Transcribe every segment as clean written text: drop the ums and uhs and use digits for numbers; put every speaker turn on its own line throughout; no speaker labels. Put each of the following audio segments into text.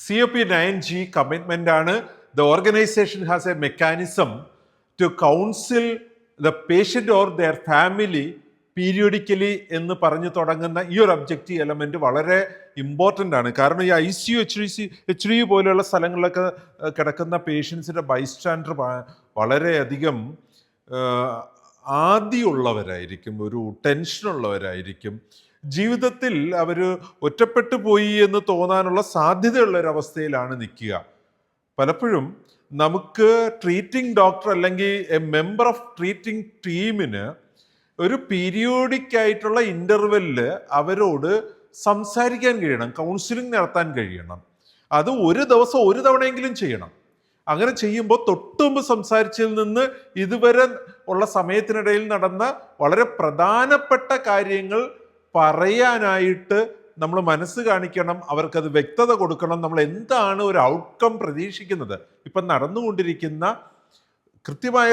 COP9G commitment ആണ്. The organization has a mechanism to counsel the patient or their family periodically എന്ന് പറഞ്ഞു തുടങ്ങുന്ന ഈ ഒരു ഒബ്ജക്റ്റീവ് എലമെന്റ് വളരെ ഇമ്പോർട്ടൻ്റ് ആണ്. കാരണം ഈ ICU HDU പോലെയുള്ള സ്ഥലങ്ങളിലൊക്കെ കിടക്കുന്ന പേഷ്യൻസിൻ്റെ ബൈസ്റ്റാൻഡർ വളരെയധികം ആദിയുള്ളവരായിരിക്കും, ഒരു ടെൻഷനുള്ളവരായിരിക്കും. ജീവിതത്തിൽ അവർ ഒറ്റപ്പെട്ടു പോയി എന്ന് തോന്നാനുള്ള സാധ്യതയുള്ള ഒരവസ്ഥയിലാണ് നിൽക്കുക. പലപ്പോഴും നമുക്ക് ട്രീറ്റിംഗ് ഡോക്ടർ അല്ലെങ്കിൽ എ മെമ്പർ ഓഫ് ട്രീറ്റിംഗ് ടീമിന് ഒരു പീരിയോഡിക് ആയിട്ടുള്ള ഇൻ്റർവെല്ലിൽ അവരോട് സംസാരിക്കാൻ കഴിയണം, കൗൺസിലിംഗ് നടത്താൻ കഴിയണം. അത് ഒരു ദിവസം ഒരു തവണയെങ്കിലും ചെയ്യണം. അങ്ങനെ ചെയ്യുമ്പോൾ തൊട്ടുമുമ്പ് സംസാരിച്ചതിൽ നിന്ന് ഇതുവരെ ഉള്ള സമയത്തിനിടയിൽ നടന്ന വളരെ പ്രധാനപ്പെട്ട കാര്യങ്ങൾ പറയാനായിട്ട് നമ്മൾ മനസ്സ് കാണിക്കണം, അവർക്കത് വ്യക്തത കൊടുക്കണം. നമ്മൾ എന്താണ് ഒരു ഔട്ട്കം പ്രതീക്ഷിക്കുന്നത്, ഇപ്പം നടന്നുകൊണ്ടിരിക്കുന്ന കൃത്യമായ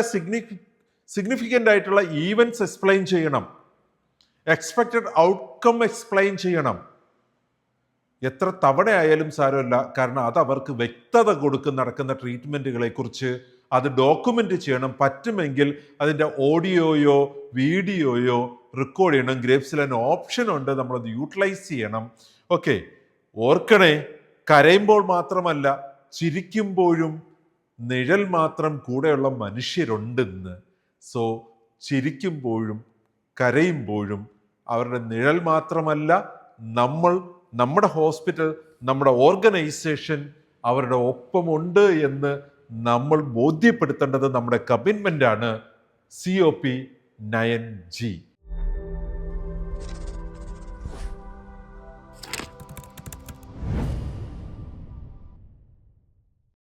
സിഗ്നിഫിക്കൻ്റ് ആയിട്ടുള്ള ഈവൻസ് എക്സ്പ്ലെയിൻ ചെയ്യണം, എക്സ്പെക്റ്റഡ് ഔട്ട്കം എക്സ്പ്ലെയിൻ ചെയ്യണം. എത്ര തവണയായാലും സാരമില്ല, കാരണം അത് അവർക്ക് വ്യക്തത കൊടുക്കുന്ന നടക്കുന്ന ട്രീറ്റ്മെൻറ്റുകളെ കുറിച്ച് അത് ഡോക്യുമെൻ്റ് ചെയ്യണം. പറ്റുമെങ്കിൽ അതിൻ്റെ ഓഡിയോയോ വീഡിയോയോ റെക്കോർഡ് ചെയ്യണം. ഗ്രേപ്സിൽ തന്നെ ഓപ്ഷൻ ഉണ്ട്, നമ്മളത് യൂട്ടിലൈസ് ചെയ്യണം. ഓക്കെ, ഓർക്കണേ, കരയുമ്പോൾ മാത്രമല്ല ചിരിക്കുമ്പോഴും നിഴൽ മാത്രം കൂടെയുള്ള മനുഷ്യരുണ്ടെന്ന്. സോ ചിരിക്കുമ്പോഴും കരയുമ്പോഴും അവരുടെ നിഴൽ മാത്രമല്ല, നമ്മൾ, നമ്മുടെ ഹോസ്പിറ്റൽ, നമ്മുടെ ഓർഗനൈസേഷൻ അവരുടെ ഒപ്പമുണ്ട് എന്ന് നമ്മൾ ബോധ്യപ്പെടുത്തേണ്ടത് നമ്മുടെ കമ്മിറ്റ്മെൻ്റ് ആണ്. COP9G.